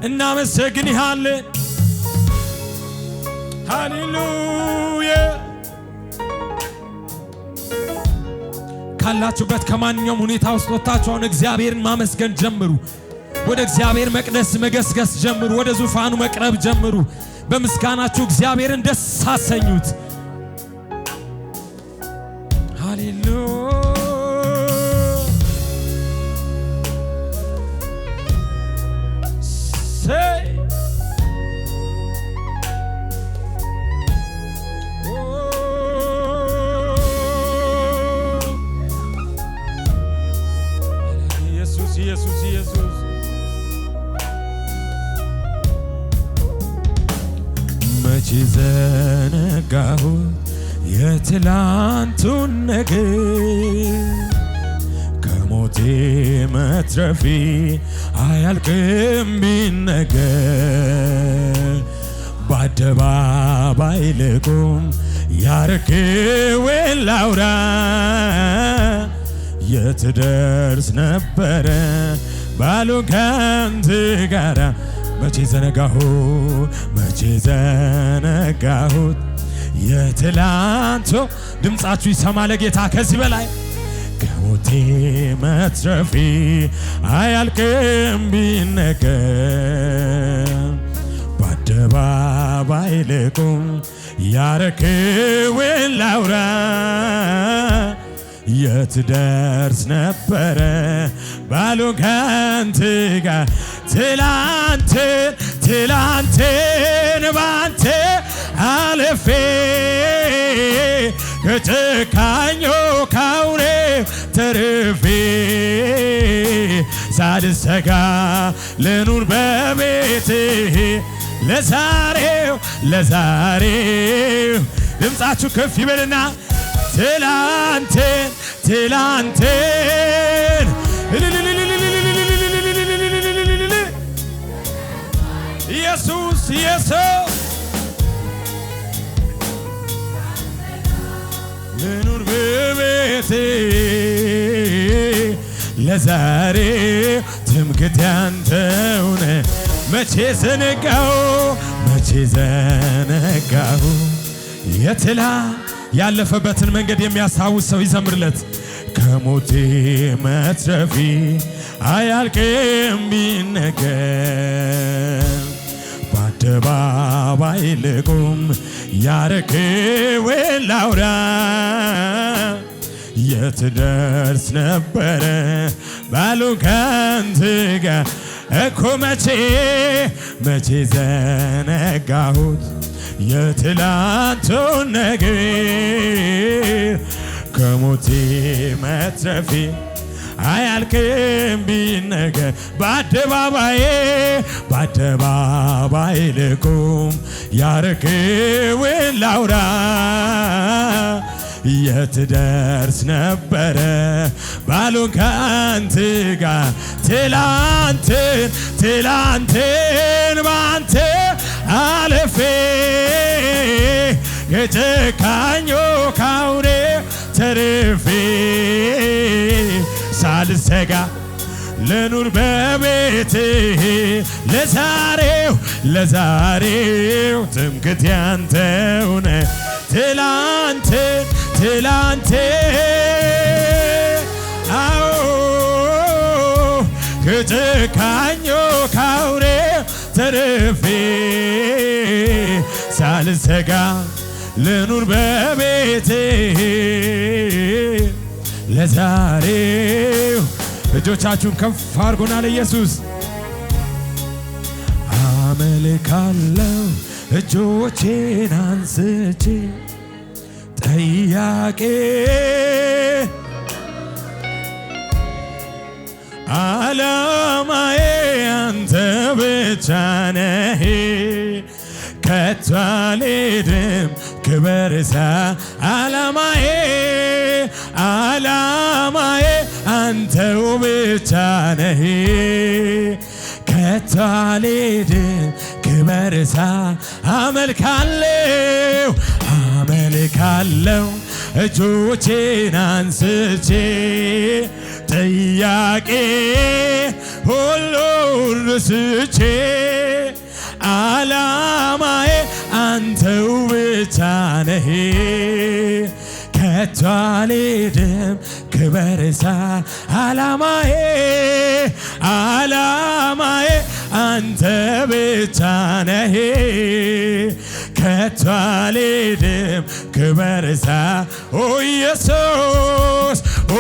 እናመሰግንሃለን ሃሌሉያ ካላችሁበት ከማንኛውም ሁኔታ ውስጥ ወጣችሁ አሁን እግዚአብሔርን ማመስገን ጀምሩ ወደ እግዚአብሔር መቅደስ መገስገስ ጀምሩ ወደ ዙፋኑ መቅረብ ጀምሩ በምስጋናችሁ እግዚአብሔርን ደስ አሰኙት ሃሌሉያ ኢየሱስ መቼ ዘነጋሁት የትላንቱን ነገር ከሞቴ መትረፌ አያልቅም ቢነገር በአደባባይ ልቁም ያረከውን ላውራ የትደርስ ነበረ ባሉን ካንተ ጋራ መቼ ዘነጋሁት የትላንቱ ድምፃችሁ ይሰማ ለጌታ ከዚህ በላይ ከሞቴ መትረፌ አያልቅም ቢነገር በአደባባይ ልቁም ያረከውን ላውራ የትደርስ ነበረ ባሉን ካንተ ጋር ትላንትን ባንተ አልፌ ከጨካኙ ካውሬ ተርፌ ሳልሰጋ ልኑር በቤትህ ለዛሬው ድምፃችሁ ከፍ ይበልና ትላንትን ኢየሱስ ልኑር በቤቴ ለዛሬ ትምክህቴ አንተው ነህ መቼ ዘነጋሁ ያለፈበትን መንገድ የሚያስታውስ ሰው ይዘምርለት ከሞቴ መትረፌ አያልቅም ቢነገር በአደባባይ ልቁም ያረከውን ላውራ የትደርስ ነበረ ባሉን ካንተ ጋር እኮ መቼ ዘነጋሁት የትላንቱን ነገር ከሞቴ መትረፌ አያልቅም ቢነገር በአደባባይ ልቁም ያረከውን ላውራ የትደርስ ነበረ ባሉን ካንተ ጋር ትላንትን ባንተ አልፌ ከጨካኙ ካውሬ ተርፌ ሳልሰጋ ልኑር በቤትህ ለዛሬው ትምክህቴ አንተው ነህ አዎ ከጨካኙ ካውሬ ተርፌ ሳልሰጋ ልኑር በቤትህ ለዛሬው እጆቻችሁን ከፍ አድርጉና ለኢየሱስ አመልካለሁ እጆቼን አንስቼ ጥያቄ ዓላማዬ አንተ ብቻ ነህ ከቶ አልሄድም ክበር ዓላማዬ አንተው ብቻ ነህ ከቶ አልሄድም ክበር አመልካለሁ እጆቼን አንስቼ ጥያቄ ሁሉ ረስቼ ዓላማዬ አንተው ብቻ ነህ ከቶ አልሄድም ክበር ዓላማዬ አንተ ብቻ ነህ ከቶ አልሄድም ክበር ኦ ኢየሱስ ኦ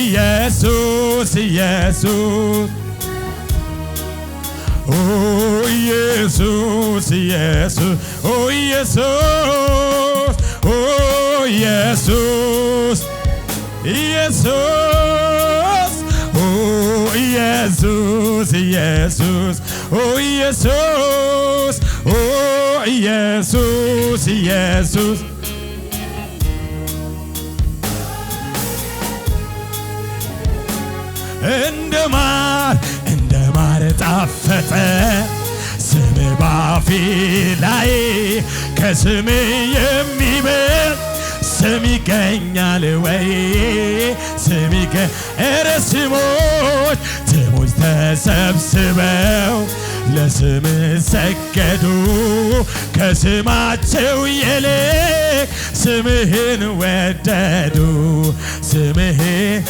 ኢየሱስ ኢየሱስ ኦ ኢየሱስ ኢየሱስ ኦ ኢየሱስ ኦ ኢየሱስ ኢየሱስ ኦ ኢየሱስ ኢየሱስ ኦ ኢየሱስ ኦ ኢየሱስ ኢየሱስ እንደ ማር ጣፈጠ ስም ባፌ ላይ ከስም የሚበልጥ ስም ይገኛል ወይ ስም ስሞች ተሰብስበው ለስም ሰገዱ ከስማቸው ይልቅ ስምህን ወደዱ ስምህን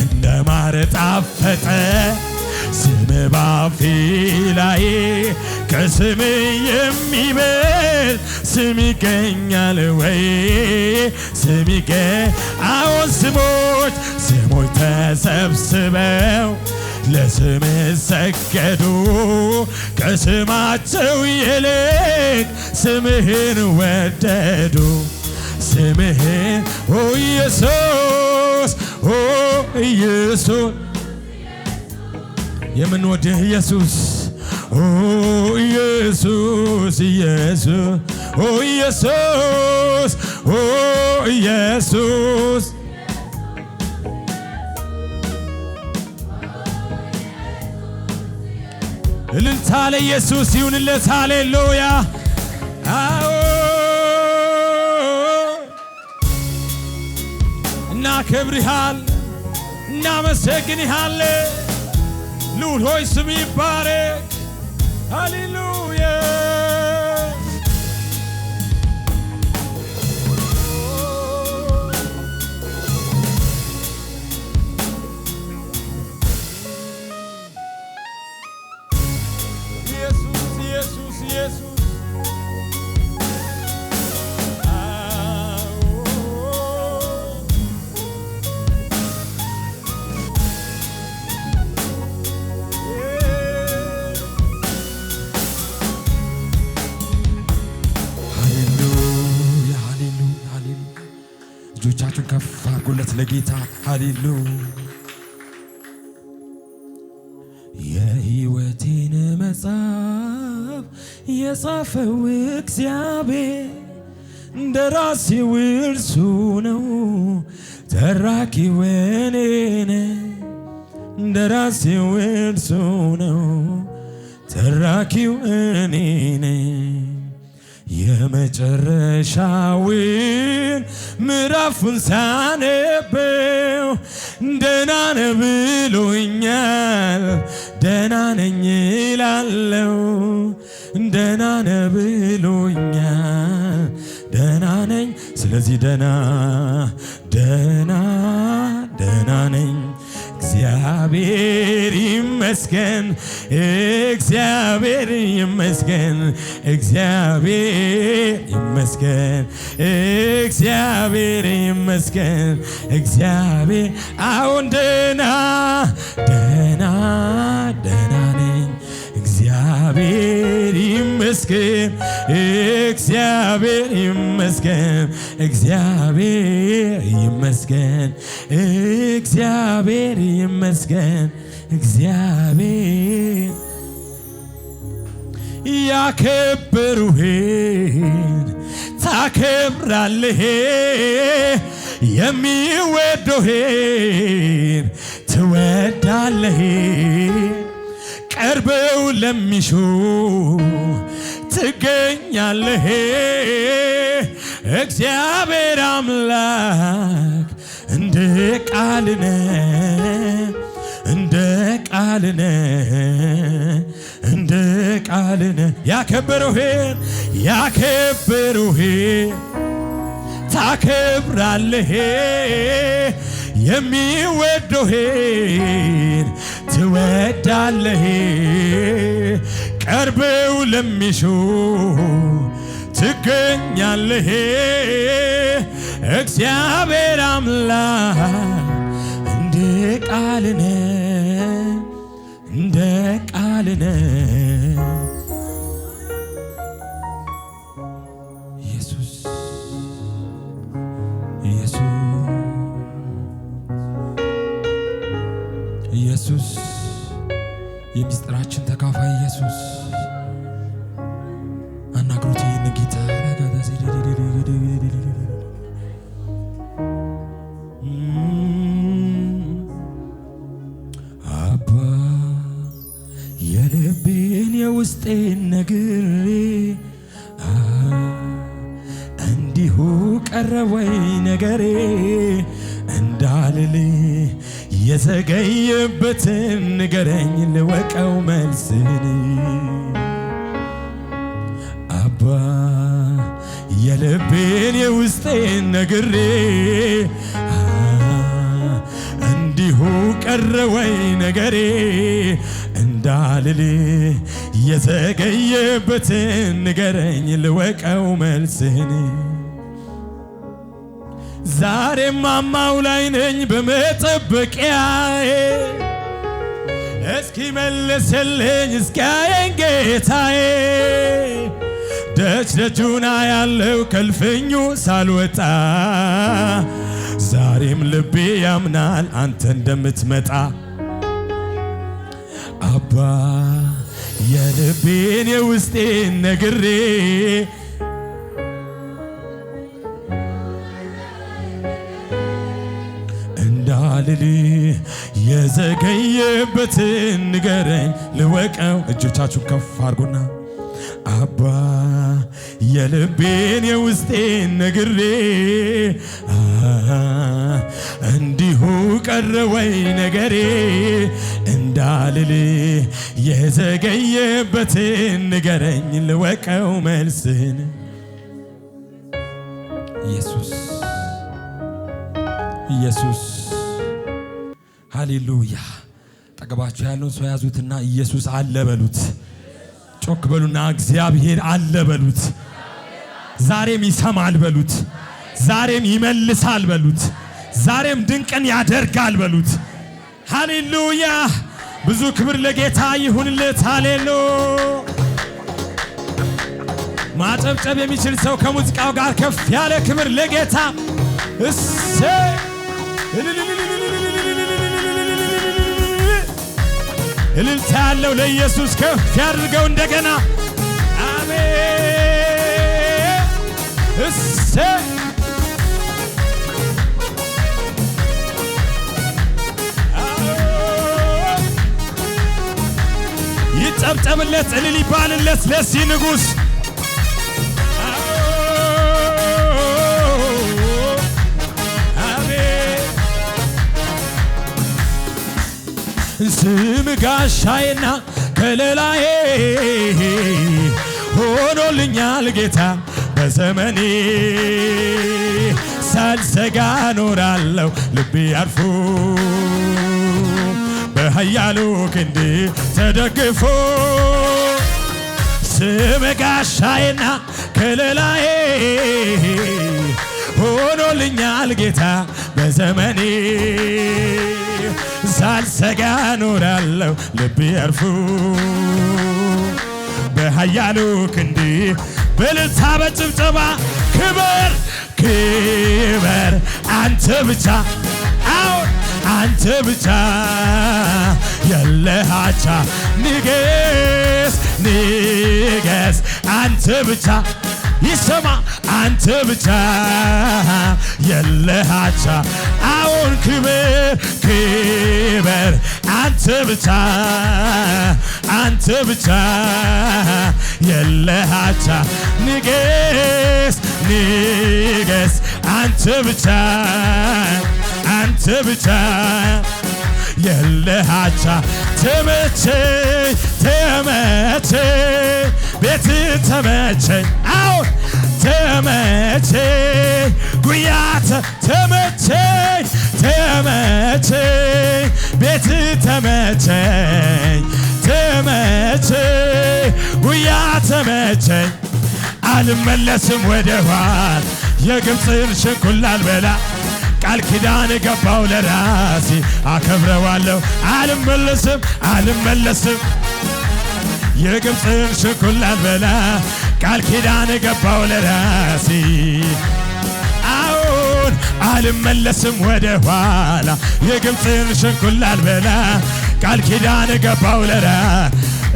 እንደ ማር ጣፈጠ ስም ባፌ ላይ ከስም የሚበልጥ ስም ይገኛል ወይ ስም አዎን ስሞች ተሰብስበው ለስም ሰገዱ ከስማቸው ይልቅ ስምህን ወደዱ ስምህን ኦ ኢየሱስ ኦ ኢየሱስ የምንወድህ ኢየሱስ ኦ ኢየሱስ ኢየሱስ ኦ ኢየሱስ ኦ ኢየሱስ እልልታ ለኢየሱስ ይሁንለት ሃሌሉያ አዎ እናከብርሃል እናመሰግንሃለን ልዑል ሆይ ስም ይባረክ ሃሌሉያ ኢየሱስ ኢየሱስ እጆቻችሁን ከፍ አድርጉለት ለጌታ ሃሌሉያ የሕይወቴን መጽሐፍ የጻፈው እግዚአብሔር ደራሲው እርሱ ነው ተራኪው እኔ ነኝ ደራሲው እርሱ ነው ተራኪው እኔ ነኝ የመጨረሻውን ምዕራፉን ሳነበው ደህና ነህ ብሎኛል ደህና ነኝ እላለሁ ደህና ነህ ብሎኛል ደህና ነኝ ስለዚህ ደህና ነኝ እግዚአብሔር ይመስገን እግዚአብሔር ይመስገን እግዚአብሔር ይመስገን እግዚአብሔር ይመስገን እግዚአብሔር አዎን ደህና ነኝ እግዚአብሔር ይመስገን እግዚአብሔር ይመስገን እግዚአብሔር ይመስገን እግዚአብሔር ይመስገን እግዚአብሔር ያከበሩህን ታከብራለህ የሚወዱህን ትወዳለህ ቀርበው ለሚሹ ትገኛለህ እግዚአብሔር አምላክ እንደ ቃልነ እንደ ቃልነ እንደ ቃልነ ያከበሩህን ታከብራለህ የሚወዱህን ትወዳለህ ቀርበው ለሚሹ ትገኛለህ እግዚአብሔር አምላክ እንደ ቃልነ እንደ ቃልነ ኢየሱስ ኢየሱስ ኢየሱስ የምስጢራችን ተካፋይ ኢየሱስ አናግሩት ይህን ጌታ አባ የልቤን የውስጤን ነግሬ እንዲሁ ቀረወይ ነገሬ እንዳልል የዘገየበትን ንገረኝ ልወቀው መልስን አባ የልቤን የውስጤን ነግሬ እንዲሁ ቀረወይ ነገሬ እንዳልል የዘገየበትን ንገረኝ ልወቀው መልስን ዛሬም ማማው ላይ ነኝ በመጠበቂያዬ እስኪ መልስልኝ እስኪያየኝ ጌታዬ ደጅ ደጁና ያለው ከልፍኙ ሳልወጣ ዛሬም ልቤ ያምናል አንተ እንደምትመጣ አባ የልቤን የውስጤን ነግሬ እንዳልል የዘገየበትን ንገረኝ ልወቀው እጆቻችሁን ከፍ አድርጉና አባ የልቤን የውስጤን ነግሬ እንዲሁ ቀረወይ ነገሬ እንዳልል የዘገየበትን ንገረኝ ልወቀው መልስን ኢየሱስ ኢየሱስ ሃሌሉያ ጠገባችሁ ያለውን ሰው ያዙትና ኢየሱስ አለ በሉት ጮክ በሉና እግዚአብሔር አለ በሉት ዛሬም ይሰማል በሉት ዛሬም ይመልሳል በሉት ዛሬም ድንቅን ያደርጋል በሉት ሃሌሉያ ብዙ ክብር ለጌታ ይሁንለት ሃሌሉያ ማጨብጨብ የሚችል ሰው ከሙዚቃው ጋር ከፍ ያለ ክብር ለጌታ እልልታ ያለው ለኢየሱስ ከፍ ያድርገው እንደገና አሜን ይጨብጨብለት እልል ይባልለት ለዚህ ንጉሥ ስም ጋሻዬና ከለላዬ ሆኖልኛል ጌታ በዘመኔ ሳልሰጋ ኖራለሁ ልቤ አርፎ በኃያሉ ክንድ ተደግፎ ስም ጋሻዬና ከለላዬ ሆኖልኛል ጌታ በዘመኔ ሳልሰጋ ኖራለሁ ልቤ አርፎ በኃያሉ ክንድ በእልልታ በጭብጨባ ክበር ክበር አንተ ብቻ አዎን አንተ ብቻ የለህ አቻ ንገስ ንገስ አንተ ብቻ ይሰማ አንተ ብቻ የለህ አቻ አዎን ክበር ክበር አንተ ብቻ አንተ ብቻ የለህ አቻ ንገስ ንገስ አንተ ብቻ አንተ ብቻ የለህ አቻ ተመቸኝ ተመቸኝ ቤት ተመቸኝ አሁን ተመቸኝ ጉያተ ተመቸኝ ተመቸኝ ቤት ተመቸኝ ተመቸኝ ጉያ ተመቸኝ አልመለስም ወደ ኋላ የግብፅን ሽንኩላ አልበላ ቃል ኪዳን ገባው ለራሴ አከብረዋለሁ አልመለስም አልመለስም የግብፅን ሽንኩላ አልበላ ቃል ኪዳን ገባው ለራሴ አሁን አልመለስም ወደ ኋላ የግብፅን ሽንኩላ አልበላ ቃል ኪዳን ገባው ለራሴ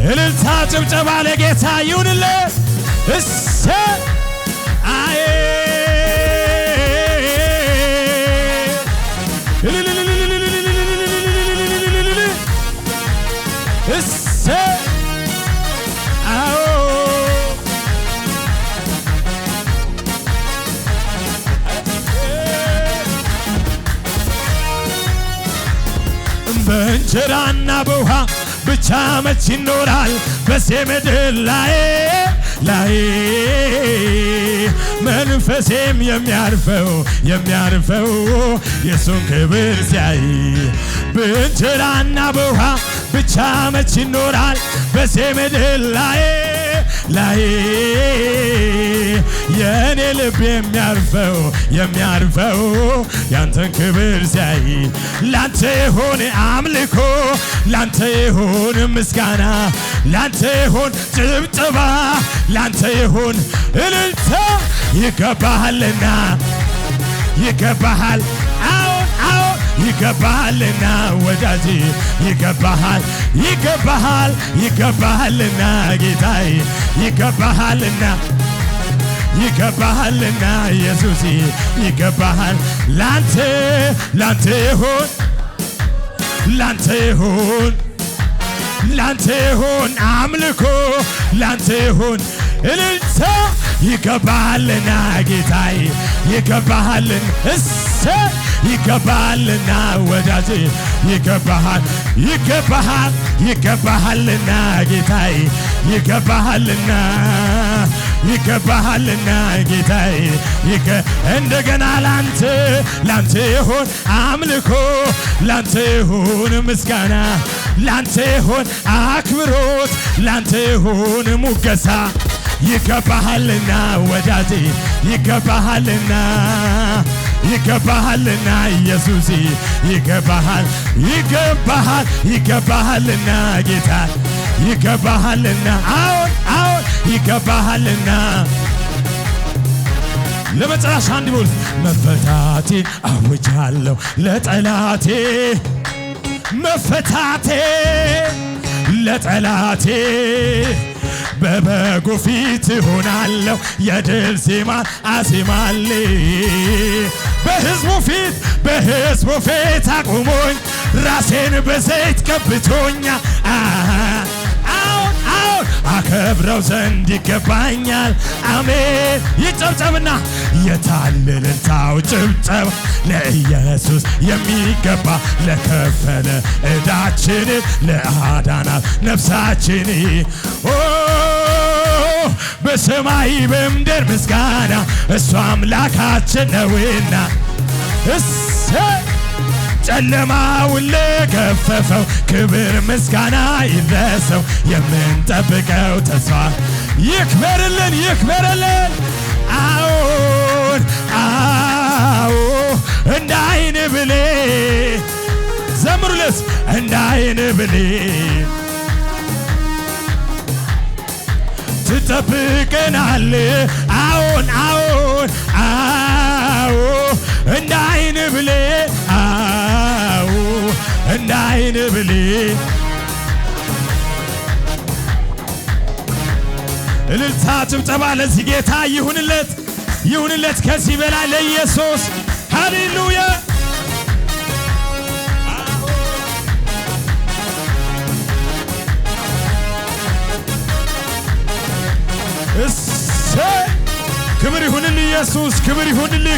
እልልታ ጭብጨባ ለጌታ ይሁንለት እሰ አይ እሰ አዎ በእንጀራና በውሃ ብቻ መች ይኖራል በዚህ ምድር ላይ መንፈሴም የሚያርፈው የሱን ክብር ሲያይ በእንጀራና በውሃ ብቻ መች ይኖራል በዚህ ምድር ላይ የኔ ልብ የሚያርፈው ያንተን ክብር ሲያይ ላንተ ይሁን አምልኮ ላንተ ይሁን ምስጋና ላንተ ይሁን ጭብጨባ ላንተ ይሁን እልልታ ይገባሃልና ይገባሃል አዎን አዎን ይገባሃልና ወዳጄ ይገባሃል ይገባሃል ይገባሃልና ጌታዬ ይገባሃልና ይገባሃልና ኢየሱስ ይገባሃል ላንተ ይሁን ላንተ ይሁን አምልኮ ላንተ ይሁን እልልታ ይገባሃልና ጌታዬ ይገባሃልና እሰ ይገባሃልና ወዳጄ ይገባሃልና ጌታዬ ይገባሃልና ጌታዬ እንደገና ላንተ ይሁን አምልኮ ላንተ ይሁን ምስጋና ላንተ ይሁን አክብሮት ላንተ ይሁን ሙገሳ ይገባሃልና ወዳጄ ይገባሃልና ኢየሱስ ይገባሃልና ጌታ ይገባሃልና አዎን ይገባሃልና ለመጨረሻ አንድ ቦል መፈታቴን አውጃለሁ ለጠላቴ በበጉ ፊት ሆናለሁ የድል ዜማን አዜማለሁ በሕዝቡ ፊት አቁሞኝ ራሴን በዘይት ቀብቶኛ አከብረው ዘንድ ይገባኛል አሜን ይጨብጨብና የታልልታው ጭብጨባ ለኢየሱስ የሚገባ ለከፈለ ዕዳችንን ለአዳናት ነፍሳችን በሰማይ በምድር ምስጋና እሱ አምላካችን ነውና ጨለማውን ለገፈፈው ክብር ምስጋና ይድረሰው የምንጠብቀው ተስፋ ይክበርልን አዎን እንደ ዓይን ብሌን ዘምሩለት እንደ ዓይን ብሌን ትጠብቀናል አዎን እንደ ዓይን ብሌን እንደ ዓይን ብሌን እልልታ ጭብጨባ ለዚህ ጌታ ይሁንለት ከዚህ በላይ ለኢየሱስ ሃሌሉያ ይሁንልህ ኢየሱስ፣ ክብር ይሁንልህ።